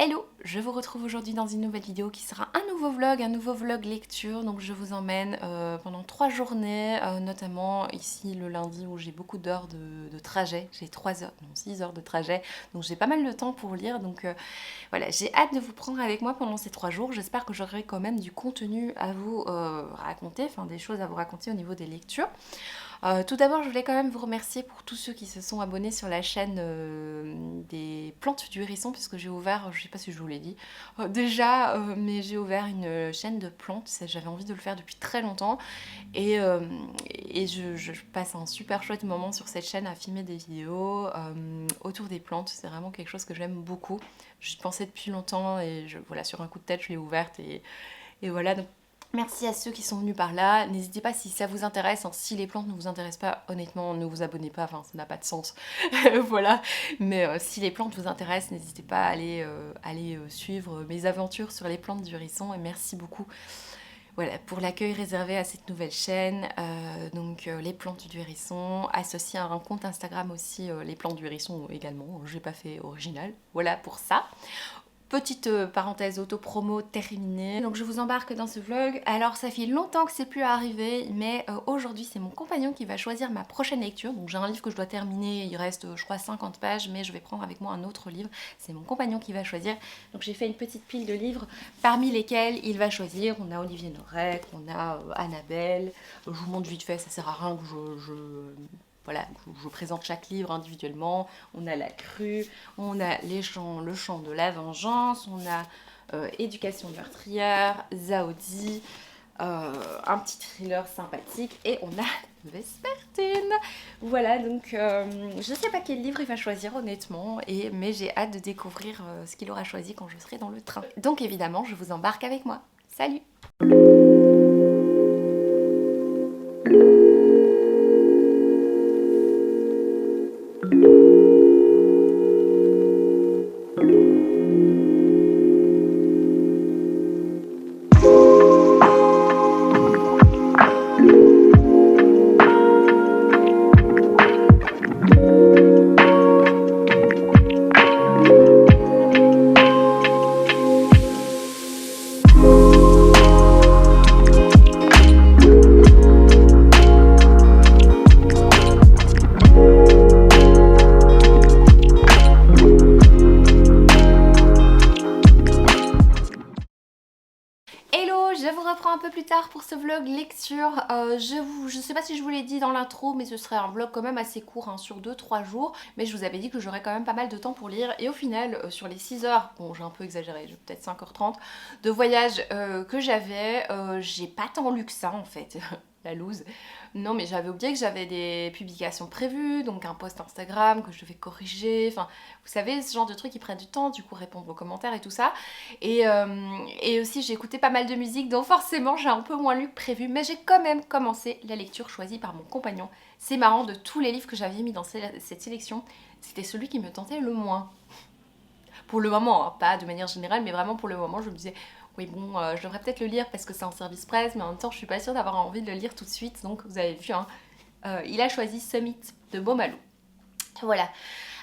Hello, je vous retrouve aujourd'hui dans une nouvelle vidéo qui sera un nouveau vlog lecture. Donc je vous emmène pendant 3 journées, notamment ici le lundi où j'ai beaucoup d'heures de trajet. J'ai 3 heures, non 6 heures de trajet, donc j'ai pas mal de temps pour lire. Donc voilà, j'ai hâte de vous prendre avec moi pendant ces 3 jours. J'espère que j'aurai quand même du contenu à vous raconter, enfin des choses à vous raconter au niveau des lectures. Tout d'abord, je voulais quand même vous remercier pour tous ceux qui se sont abonnés sur la chaîne des plantes du hérisson, puisque j'ai ouvert, je sais pas si je vous l'ai dit déjà, mais j'ai ouvert une chaîne de plantes. J'avais envie de le faire depuis très longtemps et, je passe un super chouette moment sur cette chaîne à filmer des vidéos autour des plantes. C'est vraiment quelque chose que j'aime beaucoup. J'y pensais depuis longtemps et voilà, sur un coup de tête, je l'ai ouverte et voilà. Donc, merci à ceux qui sont venus par là. N'hésitez pas si ça vous intéresse. Hein, si les plantes ne vous intéressent pas, honnêtement, ne vous abonnez pas. Enfin, ça n'a pas de sens. Voilà. Mais si les plantes vous intéressent, n'hésitez pas à aller suivre mes aventures sur les plantes du hérisson. Et merci beaucoup. Voilà, pour l'accueil réservé à cette nouvelle chaîne, les plantes du hérisson, associé à un compte Instagram aussi, les plantes du hérisson également, j'ai pas fait original, voilà pour ça. Petite parenthèse auto-promo terminée. Donc je vous embarque dans ce vlog. Alors ça fait longtemps que c'est plus arrivé, mais aujourd'hui c'est mon compagnon qui va choisir ma prochaine lecture. Donc j'ai un livre que je dois terminer, il reste je crois 50 pages, mais je vais prendre avec moi un autre livre. C'est mon compagnon qui va choisir. Donc j'ai fait une petite pile de livres parmi lesquels il va choisir. On a Olivier Norek, on a Annabelle. Je vous montre vite fait, ça sert à rien que voilà, je vous présente chaque livre individuellement. On a La Crue, on a le chant de la vengeance, on a Éducation meurtrière, Zaodi, un petit thriller sympathique et on a Vespertine. Voilà, donc je sais pas quel livre il va choisir honnêtement, mais j'ai hâte de découvrir ce qu'il aura choisi quand je serai dans le train. Donc évidemment, je vous embarque avec moi. Salut! Hello, je vous reprends un peu plus tard pour ce vlog lecture. Je sais pas si je vous l'ai dit dans l'intro, mais ce serait un vlog quand même assez court, hein, sur 2-3 jours. Mais je vous avais dit que j'aurais quand même pas mal de temps pour lire. Et au final, sur les 6 heures, bon j'ai un peu exagéré, j'ai peut-être 5h30 de voyage que j'avais, j'ai pas tant lu que ça en fait. La loose. Non mais j'avais oublié que j'avais des publications prévues, donc un post Instagram que je devais corriger, enfin vous savez ce genre de trucs qui prennent du temps, du coup répondre aux commentaires et tout ça. Et aussi j'ai écouté pas mal de musique, donc forcément j'ai un peu moins lu que prévu, mais j'ai quand même commencé la lecture choisie par mon compagnon. C'est marrant, de tous les livres que j'avais mis dans cette sélection, c'était celui qui me tentait le moins. Pour le moment, hein, pas de manière générale, mais vraiment pour le moment je me disais oui bon je devrais peut-être le lire parce que c'est en service presse, mais en même temps je suis pas sûre d'avoir envie de le lire tout de suite, donc vous avez vu, hein, il a choisi Summit de Beaumalou. Voilà.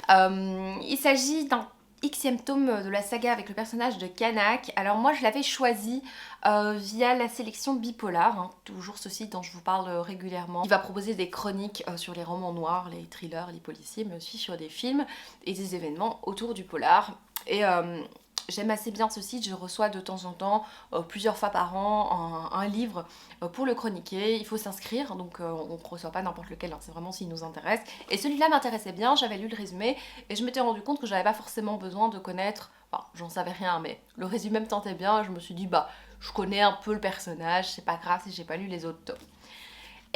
Il s'agit d'un Xème tome de la saga avec le personnage de Kanak. Alors moi je l'avais choisi via la sélection Bipolar, hein, toujours ce site dont je vous parle régulièrement. Il va proposer des chroniques sur les romans noirs, les thrillers, les policiers, mais aussi sur des films et des événements autour du polar. Et j'aime assez bien ce site, je reçois de temps en temps, plusieurs fois par an, un livre pour le chroniquer. Il faut s'inscrire, donc on ne reçoit pas n'importe lequel, hein, c'est vraiment s'il nous intéresse. Et celui-là m'intéressait bien, j'avais lu le résumé et je m'étais rendu compte que j'avais pas forcément besoin de connaître, enfin j'en savais rien, mais le résumé me tentait bien et je me suis dit bah je connais un peu le personnage, c'est pas grave si j'ai pas lu les autres tomes.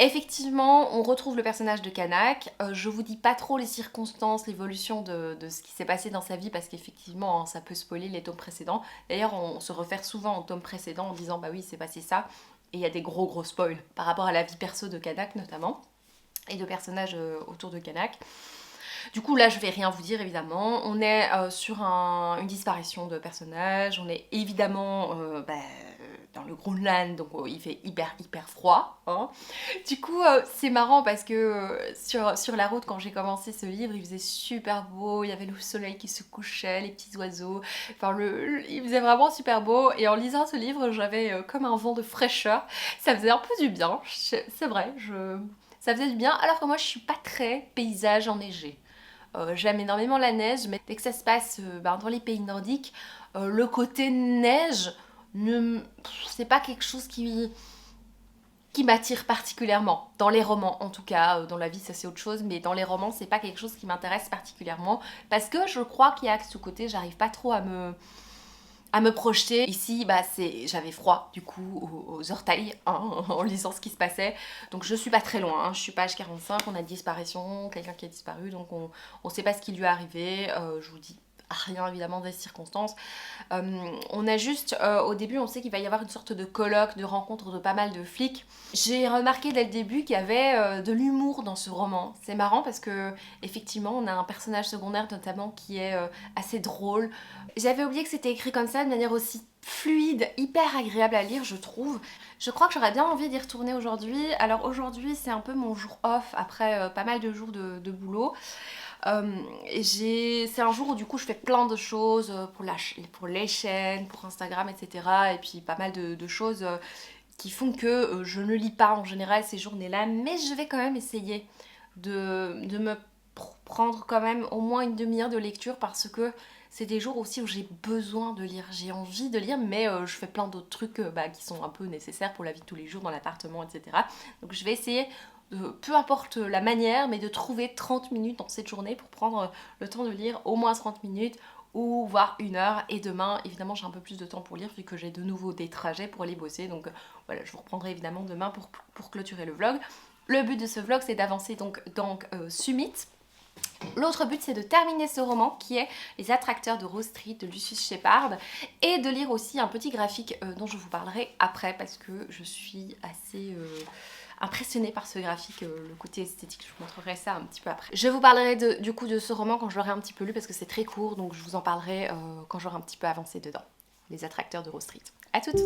Effectivement, on retrouve le personnage de Kanak. Je vous dis pas trop les circonstances, l'évolution de ce qui s'est passé dans sa vie parce qu'effectivement, hein, ça peut spoiler les tomes précédents. D'ailleurs, on se réfère souvent aux tomes précédents en disant bah oui, c'est passé ça. Et il y a des gros spoils par rapport à la vie perso de Kanak notamment et de personnages autour de Kanak. Du coup là je vais rien vous dire évidemment, on est sur une disparition de personnages, on est évidemment dans le Groenland, donc il fait hyper froid, hein. Du coup c'est marrant parce que sur la route quand j'ai commencé ce livre il faisait super beau, il y avait le soleil qui se couchait, les petits oiseaux, enfin il faisait vraiment super beau et en lisant ce livre j'avais comme un vent de fraîcheur, ça faisait un peu du bien, c'est vrai, ça faisait du bien alors que moi je suis pas très paysage enneigé. J'aime énormément la neige, mais dès que ça se passe dans les pays nordiques, le côté neige, c'est pas quelque chose qui m'attire particulièrement. Dans les romans, en tout cas, dans la vie ça c'est autre chose, mais dans les romans c'est pas quelque chose qui m'intéresse particulièrement, parce que je crois qu'il y a ce côté, j'arrive pas trop à me projeter. Ici, j'avais froid du coup aux orteils hein, en lisant ce qui se passait. Donc je suis pas très loin, hein. Je suis page 45, on a disparition, quelqu'un qui a disparu, donc on sait pas ce qui lui est arrivé. Je vous dis rien évidemment des circonstances. On a juste, au début on sait qu'il va y avoir une sorte de colloque, de rencontre de pas mal de flics. J'ai remarqué dès le début qu'il y avait de l'humour dans ce roman. C'est marrant parce que effectivement on a un personnage secondaire notamment qui est assez drôle. J'avais oublié que c'était écrit comme ça de manière aussi fluide, hyper agréable à lire je trouve. Je crois que j'aurais bien envie d'y retourner aujourd'hui. Alors aujourd'hui c'est un peu mon jour off après pas mal de jours de boulot. C'est un jour où du coup je fais plein de choses pour les chaînes, pour Instagram, etc. Et puis pas mal de choses qui font que je ne lis pas en général ces journées-là, mais je vais quand même essayer de me prendre quand même au moins une demi-heure de lecture parce que c'est des jours aussi où j'ai besoin de lire, j'ai envie de lire, mais je fais plein d'autres trucs qui sont un peu nécessaires pour la vie de tous les jours dans l'appartement, etc. Donc je vais essayer peu importe la manière, mais de trouver 30 minutes dans cette journée pour prendre le temps de lire au moins 30 minutes ou voire 1 heure. Et demain, évidemment, j'ai un peu plus de temps pour lire vu que j'ai de nouveau des trajets pour aller bosser. Donc voilà, je vous reprendrai évidemment demain pour clôturer le vlog. Le but de ce vlog, c'est d'avancer donc dans Summit. L'autre but c'est de terminer ce roman qui est Les Attracteurs de Rose Street de Lucius Shepard et de lire aussi un petit graphique dont je vous parlerai après parce que je suis assez impressionnée par ce graphique, le côté esthétique, je vous montrerai ça un petit peu après. Je vous parlerai du coup de ce roman quand je l'aurai un petit peu lu parce que c'est très court donc je vous en parlerai quand j'aurai un petit peu avancé dedans. Les Attracteurs de Rose Street. À toutes!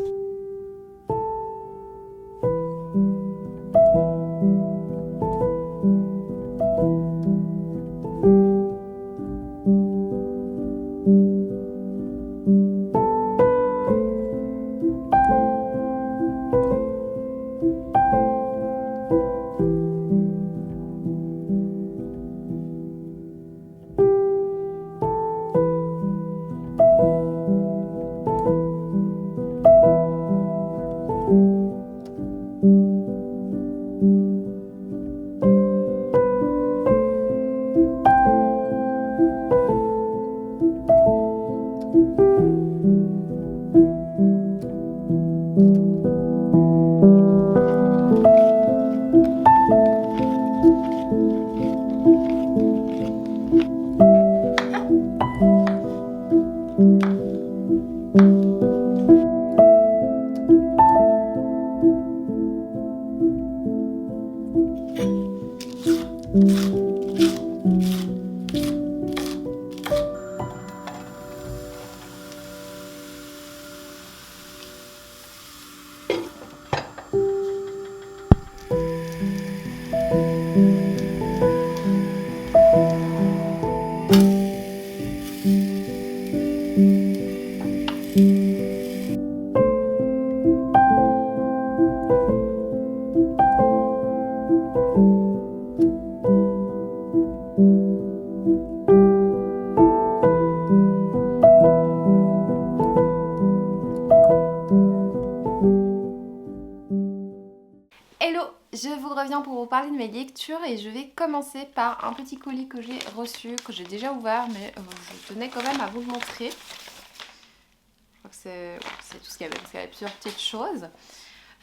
Hello, je vous reviens pour vous parler de mes lectures et je vais commencer par un petit colis que j'ai reçu, que j'ai déjà ouvert mais je tenais quand même à vous le montrer. Je crois que c'est tout ce qu'il y avait parce qu'il y avait plusieurs petites choses.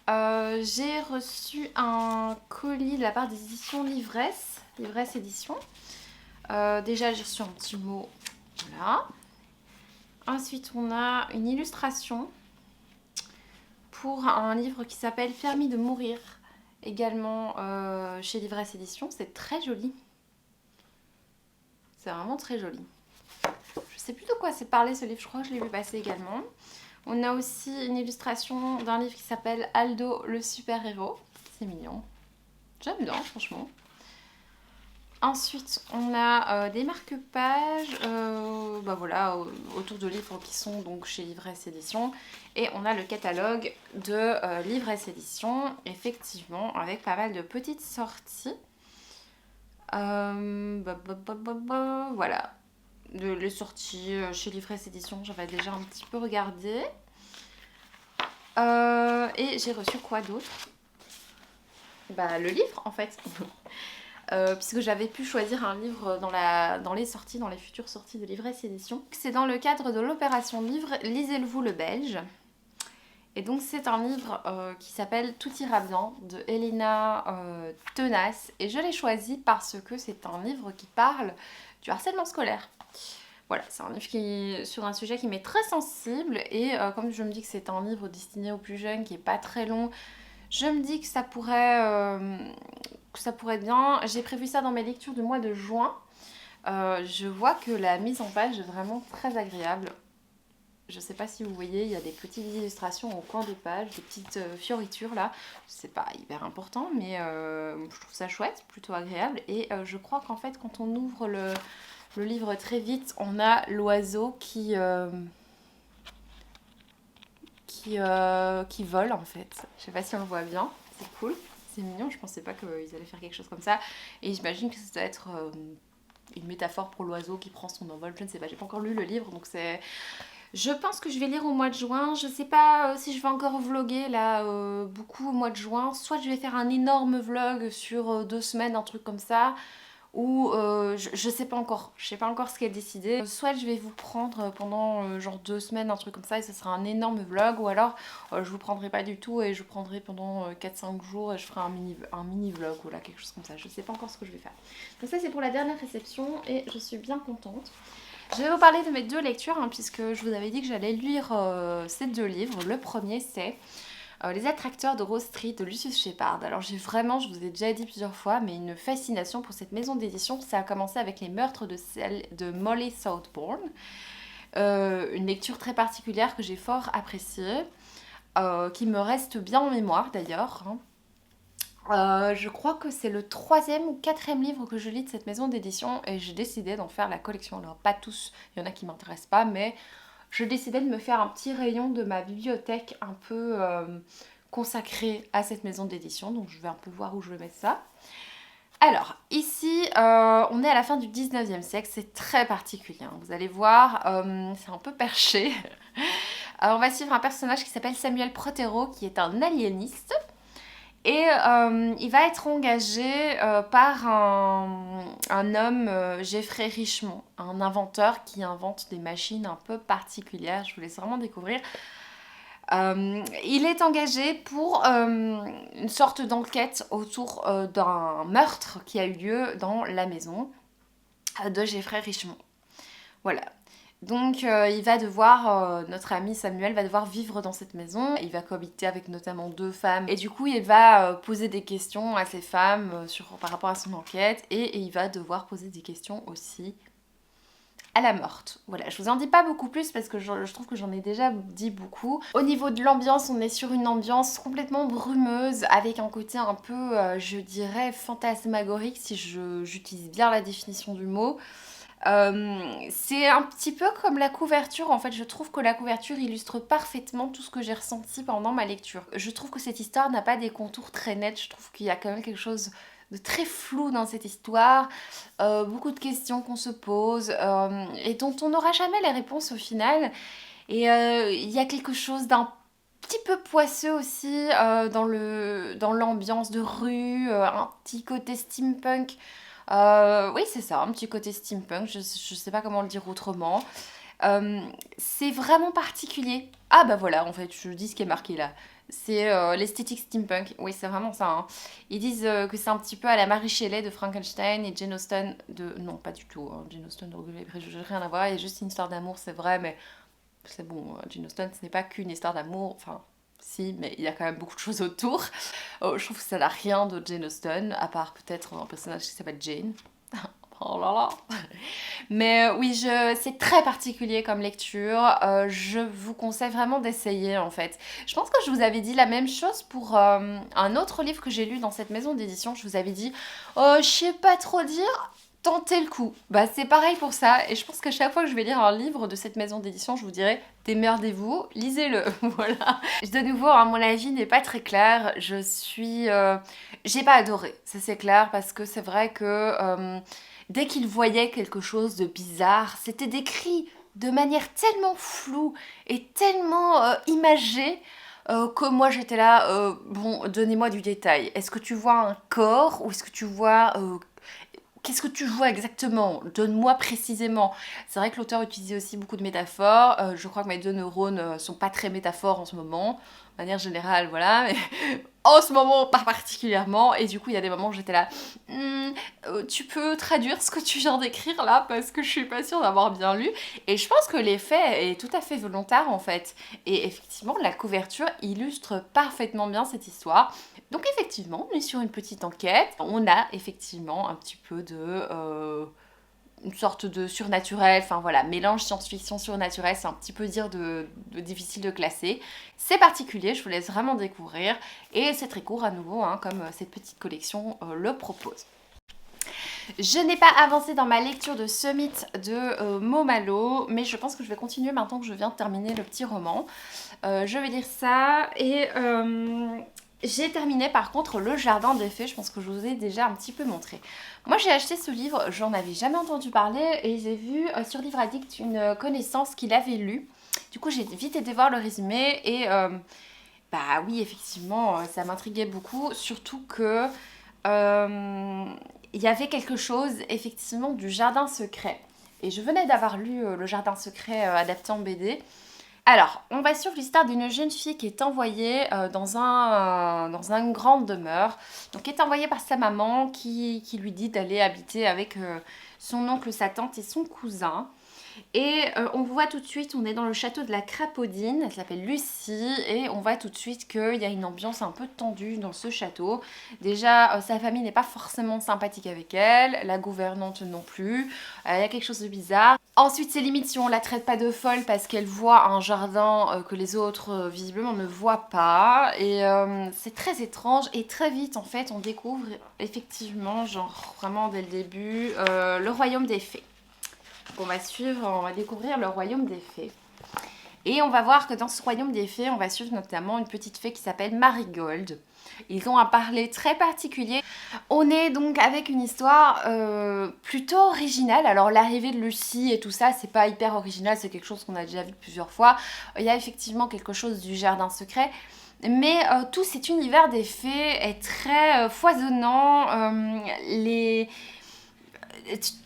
J'ai reçu un colis de la part des éditions Livresse Édition. Déjà j'ai reçu un petit mot, voilà. Ensuite on a une illustration pour un livre qui s'appelle Permis de mourir, également chez Livresse Édition. C'est très joli. C'est vraiment très joli. Je sais plus de quoi c'est parlé ce livre, je crois que je l'ai vu passer également. On a aussi une illustration d'un livre qui s'appelle Aldo le super-héros. C'est mignon. J'aime bien, franchement. Ensuite, on a des marque-pages voilà, autour de livres qui sont donc chez Livresse Édition. Et on a le catalogue de Livresse Édition, effectivement, avec pas mal de petites sorties. Voilà, les sorties chez Livresse Édition, j'avais déjà un petit peu regardé. Et j'ai reçu quoi d'autre? Le livre, en fait. Puisque j'avais pu choisir un livre dans les sorties, dans les futures sorties de Livresse Édition. C'est dans le cadre de l'opération Livre, lisez-le-vous le Belge. Et donc c'est un livre qui s'appelle Tout ira bien de Elena Tenace. Et je l'ai choisi parce que c'est un livre qui parle du harcèlement scolaire. Voilà, c'est un livre qui est sur un sujet qui m'est très sensible. Et comme je me dis que c'est un livre destiné aux plus jeunes, qui n'est pas très long, je me dis que ça pourrait être bien. J'ai prévu ça dans mes lectures du mois de juin. Je vois que la mise en page est vraiment très agréable. Je sais pas si vous voyez, il y a des petites illustrations au coin des pages, des petites fioritures là. C'est pas hyper important, mais je trouve ça chouette, plutôt agréable. Et je crois qu'en fait, quand on ouvre le livre très vite, on a l'oiseau qui vole en fait. Je sais pas si on le voit bien, c'est cool. C'est mignon, je pensais pas qu'ils allaient faire quelque chose comme ça. Et j'imagine que ça doit être une métaphore pour l'oiseau qui prend son envol. Je ne sais pas, j'ai pas encore lu le livre, donc c'est... Je pense que je vais lire au mois de juin. Je sais pas si je vais encore vlogger là beaucoup au mois de juin. Soit je vais faire un énorme vlog sur 2 semaines, un truc comme ça. Ou je sais pas encore. Je sais pas encore ce qui est décidé. Soit je vais vous prendre pendant genre 2 semaines, un truc comme ça, et ce sera un énorme vlog. Ou alors je vous prendrai pas du tout et je prendrai pendant 4-5 jours et je ferai un mini vlog ou là quelque chose comme ça. Je sais pas encore ce que je vais faire. Donc ça c'est pour la dernière réception et je suis bien contente. Je vais vous parler de mes 2 lectures puisque je vous avais dit que j'allais lire ces 2 livres. Le premier c'est Les attracteurs de Rose Street de Lucius Shepard. Alors j'ai vraiment, je vous ai déjà dit plusieurs fois, mais une fascination pour cette maison d'édition. Ça a commencé avec Les meurtres de Molly Southbourne. Une lecture très particulière que j'ai fort appréciée, qui me reste bien en mémoire d'ailleurs. Je crois que c'est le 3e ou 4e livre que je lis de cette maison d'édition et j'ai décidé d'en faire la collection. Alors pas tous, il y en a qui m'intéressent pas, mais je décidais de me faire un petit rayon de ma bibliothèque un peu consacré à cette maison d'édition. Donc je vais un peu voir où je vais mettre ça. Alors ici on est à la fin du 19e siècle, c'est très particulier. Vous allez voir, c'est un peu perché. Alors, on va suivre un personnage qui s'appelle Samuel Prothero qui est un aliéniste. Et il va être engagé par un homme, Jeffrey Richmond, un inventeur qui invente des machines un peu particulières. Je vous laisse vraiment découvrir. Il est engagé pour une sorte d'enquête autour d'un meurtre qui a eu lieu dans la maison de Jeffrey Richmond. Voilà. Donc il va devoir, notre ami Samuel va devoir vivre dans cette maison. Il va cohabiter avec notamment 2 femmes. Et du coup il va poser des questions à ces femmes par rapport à son enquête. Et il va devoir poser des questions aussi à la morte. Voilà, je vous en dis pas beaucoup plus parce que je trouve que j'en ai déjà dit beaucoup. Au niveau de l'ambiance, on est sur une ambiance complètement brumeuse avec un côté un peu, je dirais, fantasmagorique si j'utilise bien la définition du mot. C'est un petit peu comme la couverture, en fait je trouve que la couverture illustre parfaitement tout ce que j'ai ressenti pendant ma lecture. Je trouve que cette histoire n'a pas des contours très nets, je trouve qu'il y a quand même quelque chose de très flou dans cette histoire, beaucoup de questions qu'on se pose et dont on n'aura jamais les réponses au final. Et il y a quelque chose d'un petit peu poisseux aussi dans l'ambiance de rue, un petit côté steampunk. Oui, c'est ça, un petit côté steampunk, je sais pas comment le dire autrement. C'est vraiment particulier. Ah bah voilà, en fait, je dis ce qui est marqué là. C'est l'esthétique steampunk. Oui, c'est vraiment ça. Hein. Ils disent que c'est un petit peu à la Mary Shelley de Frankenstein et Jane Austen de... Non, pas du tout. Hein. Jane Austen, Orgueil et Préjugés, rien à voir. Il y a juste une histoire d'amour, c'est vrai, mais c'est bon. Jane Austen, ce n'est pas qu'une histoire d'amour. Enfin, si, mais il y a quand même beaucoup de choses autour. Je trouve que ça n'a rien de Jane Austen, à part peut-être un personnage qui s'appelle Jane. Oh là là. Mais oui, c'est très particulier comme lecture. Je vous conseille vraiment d'essayer en fait. Je pense que je vous avais dit la même chose pour un autre livre que j'ai lu dans cette maison d'édition. Je vous avais dit, je sais pas trop dire. Tentez le coup. Bah c'est pareil pour ça et je pense qu'à chaque fois que je vais lire un livre de cette maison d'édition, je vous dirai démerdez-vous, lisez-le. Voilà. De nouveau, hein, mon avis n'est pas très clair. J'ai pas adoré, ça c'est clair parce que c'est vrai que dès qu'il voyait quelque chose de bizarre, c'était décrit de manière tellement floue et tellement imagée que moi j'étais là, bon, donnez-moi du détail. Est-ce que tu vois un corps ou est-ce que tu vois qu'est-ce que tu vois exactement? Donne-moi précisément. C'est vrai que l'auteur utilisait aussi beaucoup de métaphores. Je crois que mes deux neurones sont pas très métaphores en ce moment. De manière générale, voilà. Mais en ce moment, pas particulièrement. Et du coup, il y a des moments où j'étais là. Tu peux traduire ce que tu viens d'écrire là? Parce que je suis pas sûre d'avoir bien lu. Et je pense que l'effet est tout à fait volontaire en fait. Et effectivement, la couverture illustre parfaitement bien cette histoire. Donc effectivement, on est sur une petite enquête. On a effectivement un petit peu une sorte de surnaturel, enfin voilà, mélange science-fiction surnaturel, c'est un petit peu dire de difficile de classer. C'est particulier, je vous laisse vraiment découvrir. Et c'est très court à nouveau, hein, comme cette petite collection le propose. Je n'ai pas avancé dans ma lecture de Summit de Momalo, mais je pense que je vais continuer maintenant que je viens de terminer le petit roman. Je vais lire ça et j'ai terminé par contre Le Jardin des Fées, je pense que je vous ai déjà un petit peu montré. Moi j'ai acheté ce livre, j'en avais jamais entendu parler et j'ai vu sur Livre Addict une connaissance qui l'avait lu. Du coup j'ai vite été voir le résumé et bah oui effectivement ça m'intriguait beaucoup, surtout que il y avait quelque chose effectivement du jardin secret. Et je venais d'avoir lu Le Jardin secret adapté en BD. Alors, on va suivre l'histoire d'une jeune fille qui est envoyée dans une grande demeure. Donc, qui est envoyée par sa maman qui lui dit d'aller habiter avec son oncle, sa tante et son cousin. Et on voit tout de suite, on est dans le château de la Crapaudine, elle s'appelle Lucie, et on voit tout de suite qu'il y a une ambiance un peu tendue dans ce château. Déjà, sa famille n'est pas forcément sympathique avec elle, la gouvernante non plus, il y a quelque chose de bizarre. Ensuite, c'est limite si on la traite pas de folle parce qu'elle voit un jardin que les autres visiblement ne voient pas. Et c'est très étrange et très vite en fait on découvre effectivement, genre vraiment dès le début, le royaume des fées. On va découvrir le royaume des fées. Et on va voir que dans ce royaume des fées, on va suivre notamment une petite fée qui s'appelle Marigold. Ils ont un parler très particulier. On est donc avec une histoire plutôt originale. Alors l'arrivée de Lucie et tout ça, c'est pas hyper original, c'est quelque chose qu'on a déjà vu plusieurs fois. Il y a effectivement quelque chose du jardin secret. Mais tout cet univers des fées est très foisonnant.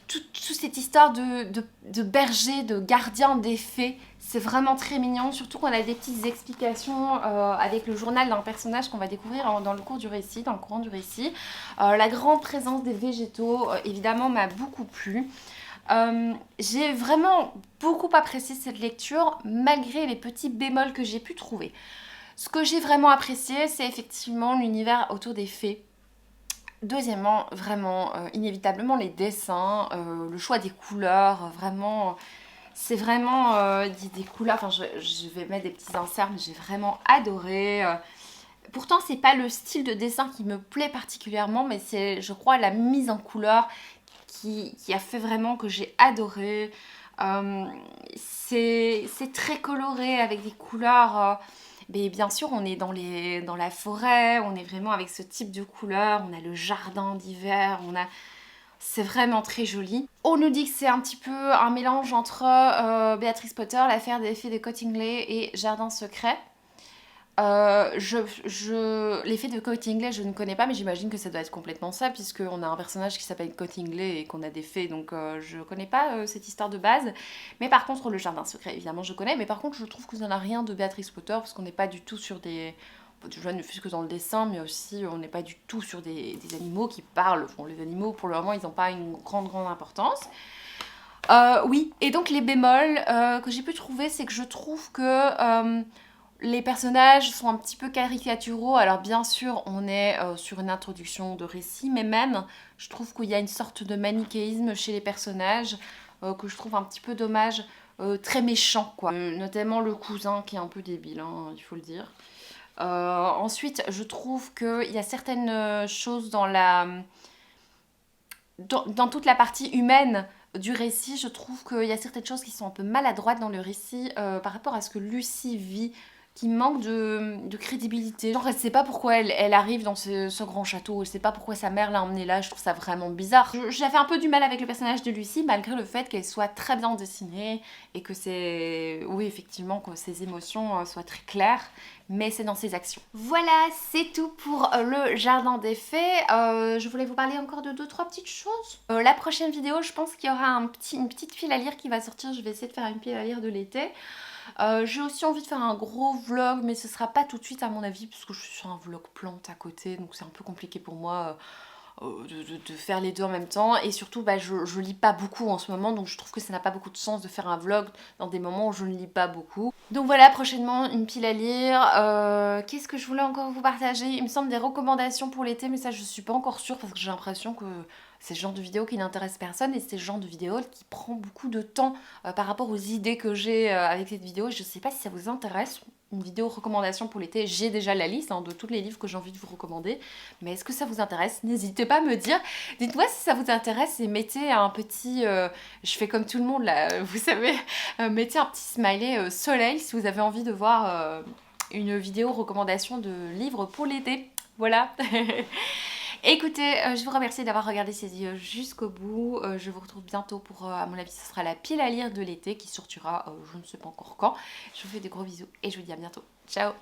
Toute cette histoire de berger, de gardien des fées, c'est vraiment très mignon, surtout qu'on a des petites explications avec le journal d'un personnage qu'on va découvrir dans le cours du récit, dans le courant du récit. La grande présence des végétaux, évidemment, m'a beaucoup plu. J'ai vraiment beaucoup apprécié cette lecture, malgré les petits bémols que j'ai pu trouver. Ce que j'ai vraiment apprécié, c'est effectivement l'univers autour des fées. Deuxièmement, vraiment, inévitablement les dessins, le choix des couleurs, vraiment, c'est vraiment des couleurs, enfin je vais mettre des petits inserts, mais j'ai vraiment adoré. Pourtant, c'est pas le style de dessin qui me plaît particulièrement, mais c'est, je crois, la mise en couleur qui a fait vraiment que j'ai adoré. C'est très coloré avec des couleurs... Mais bien sûr, on est dans la forêt, on est vraiment avec ce type de couleurs, on a le jardin d'hiver, c'est vraiment très joli. On nous dit que c'est un petit peu un mélange entre Béatrice Potter, l'affaire des fées de Cottingley et Jardin secret. L'effet de Cottingley, je ne connais pas, mais j'imagine que ça doit être complètement ça, puisqu'on a un personnage qui s'appelle Cottingley et qu'on a des fées, donc je ne connais pas cette histoire de base. Mais par contre, le jardin secret, évidemment, je connais, mais par contre, je trouve que ça n'a rien de Béatrice Potter, parce qu'on n'est pas du tout sur des... Déjà, ne fût-ce que dans le dessin, mais aussi, on n'est pas du tout sur des animaux qui parlent. Bon, les animaux, pour le moment, ils n'ont pas une grande importance. Oui, et donc les bémols que j'ai pu trouver, c'est que je trouve que... Les personnages sont un petit peu caricaturaux, alors bien sûr on est sur une introduction de récit, mais même je trouve qu'il y a une sorte de manichéisme chez les personnages que je trouve un petit peu dommage, très méchant quoi. Notamment le cousin qui est un peu débile, hein, il faut le dire. Ensuite je trouve qu'il y a certaines choses dans toute la partie humaine du récit, je trouve qu'il y a certaines choses qui sont un peu maladroites dans le récit par rapport à ce que Lucie vit, qui manque de crédibilité. Genre, elle sait pas pourquoi elle arrive dans ce grand château, elle sait pas pourquoi sa mère l'a emmenée là, je trouve ça vraiment bizarre. J'avais un peu du mal avec le personnage de Lucie, malgré le fait qu'elle soit très bien dessinée, et que c'est... Oui, effectivement, que ses émotions soient très claires, mais c'est dans ses actions. Voilà, c'est tout pour le jardin des fées. Je voulais vous parler encore de 2-3 petites choses. La prochaine vidéo, je pense qu'il y aura une petite pile à lire qui va sortir. Je vais essayer de faire une pile à lire de l'été. J'ai aussi envie de faire un gros vlog, mais ce sera pas tout de suite à mon avis, parce que je suis sur un vlog plante à côté, donc c'est un peu compliqué pour moi de faire les deux en même temps. Et surtout, bah, je lis pas beaucoup en ce moment, donc je trouve que ça n'a pas beaucoup de sens de faire un vlog dans des moments où je ne lis pas beaucoup. Donc voilà, prochainement une pile à lire. Qu'est-ce que je voulais encore vous partager? Il me semble des recommandations pour l'été, mais ça je suis pas encore sûre, parce que j'ai l'impression que c'est le genre de vidéo qui n'intéresse personne, et c'est le genre de vidéo qui prend beaucoup de temps par rapport aux idées que j'ai avec cette vidéo. Je sais pas si ça vous intéresse, une vidéo recommandation pour l'été. J'ai déjà la liste hein, de tous les livres que j'ai envie de vous recommander, mais est-ce que ça vous intéresse? N'hésitez pas à me dire. Dites-moi si ça vous intéresse, et mettez un petit... je fais comme tout le monde là, vous savez, mettez un petit smiley soleil si vous avez envie de voir une vidéo recommandation de livres pour l'été. Voilà. Écoutez, je vous remercie d'avoir regardé ces vidéos jusqu'au bout. Je vous retrouve bientôt pour, à mon avis, ce sera la pile à lire de l'été qui sortira, je ne sais pas encore quand. Je vous fais des gros bisous et je vous dis à bientôt. Ciao!